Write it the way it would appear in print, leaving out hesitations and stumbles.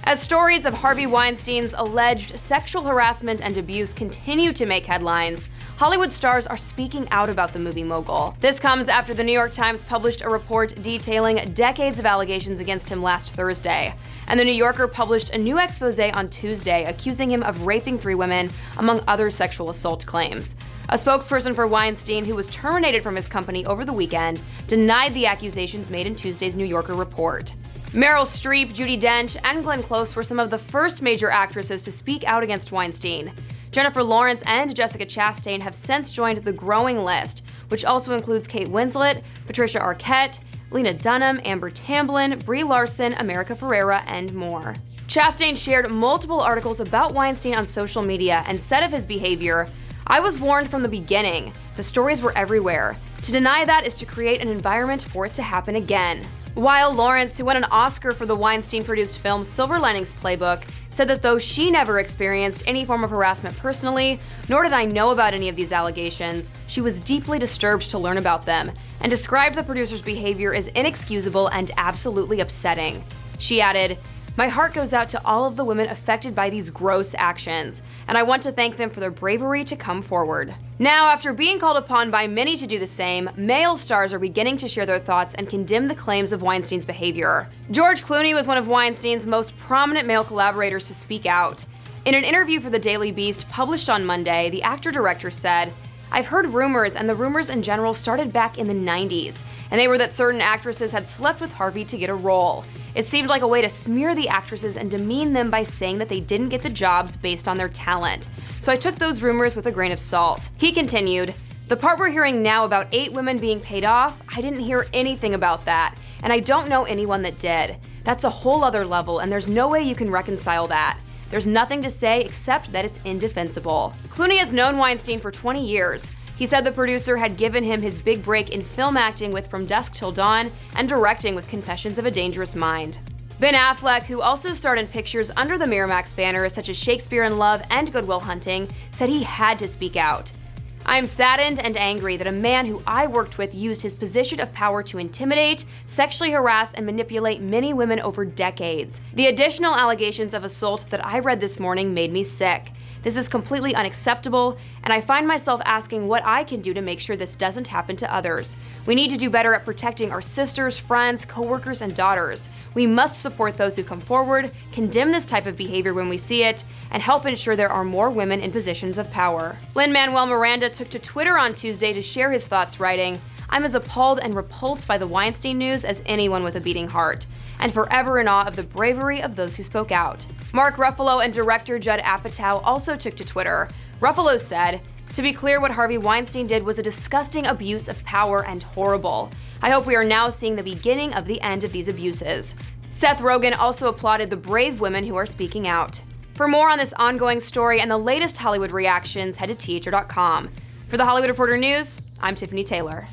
As stories of Harvey Weinstein's alleged sexual harassment and abuse continue to make headlines, Hollywood stars are speaking out about the movie mogul. This comes after the New York Times published a report detailing decades of allegations against him last Thursday, and the New Yorker published a new expose on Tuesday accusing him of raping 3 women, among other sexual assault claims. A spokesperson for Weinstein, who was terminated from his company over the weekend, denied the accusations made in Tuesday's New Yorker report. Meryl Streep, Judi Dench, and Glenn Close were some of the first major actresses to speak out against Weinstein. Jennifer Lawrence and Jessica Chastain have since joined the growing list, which also includes Kate Winslet, Patricia Arquette, Lena Dunham, Amber Tamblyn, Brie Larson, America Ferrera, and more. Chastain shared multiple articles about Weinstein on social media and said of his behavior, "I was warned from the beginning. The stories were everywhere. To deny that is to create an environment for it to happen again." While Lawrence, who won an Oscar for the Weinstein-produced film Silver Linings Playbook, said that though she never experienced any form of harassment personally, nor did I know about any of these allegations, she was deeply disturbed to learn about them, and described the producer's behavior as inexcusable and absolutely upsetting. She added, "My heart goes out to all of the women affected by these gross actions, and I want to thank them for their bravery to come forward." Now, after being called upon by many to do the same, male stars are beginning to share their thoughts and condemn the claims of Weinstein's behavior. George Clooney was one of Weinstein's most prominent male collaborators to speak out. In an interview for the Daily Beast published on Monday, the actor-director said, "I've heard rumors, and the rumors in general started back in the 90s, and they were that certain actresses had slept with Harvey to get a role. It seemed like a way to smear the actresses and demean them by saying that they didn't get the jobs based on their talent. So I took those rumors with a grain of salt." He continued, "The part we're hearing now about 8 women being paid off, I didn't hear anything about that, and I don't know anyone that did. That's a whole other level, and there's no way you can reconcile that. There's nothing to say except that it's indefensible." Clooney has known Weinstein for 20 years. He said the producer had given him his big break in film acting with From Dusk Till Dawn and directing with Confessions of a Dangerous Mind. Ben Affleck, who also starred in pictures under the Miramax banner such as Shakespeare in Love and Good Will Hunting, said he had to speak out. "I am saddened and angry that a man who I worked with used his position of power to intimidate, sexually harass, and manipulate many women over decades. The additional allegations of assault that I read this morning made me sick. This is completely unacceptable, and I find myself asking what I can do to make sure this doesn't happen to others. We need to do better at protecting our sisters, friends, coworkers, and daughters. We must support those who come forward, condemn this type of behavior when we see it, and help ensure there are more women in positions of power." Lin-Manuel Miranda took to Twitter on Tuesday to share his thoughts, writing, "I'm as appalled and repulsed by the Weinstein news as anyone with a beating heart, and forever in awe of the bravery of those who spoke out." Mark Ruffalo and director Judd Apatow also took to Twitter. Ruffalo said, "To be clear, what Harvey Weinstein did was a disgusting abuse of power and horrible. I hope we are now seeing the beginning of the end of these abuses." Seth Rogen also applauded the brave women who are speaking out. For more on this ongoing story and the latest Hollywood reactions, head to THR.com. For the Hollywood Reporter News, I'm Tiffany Taylor.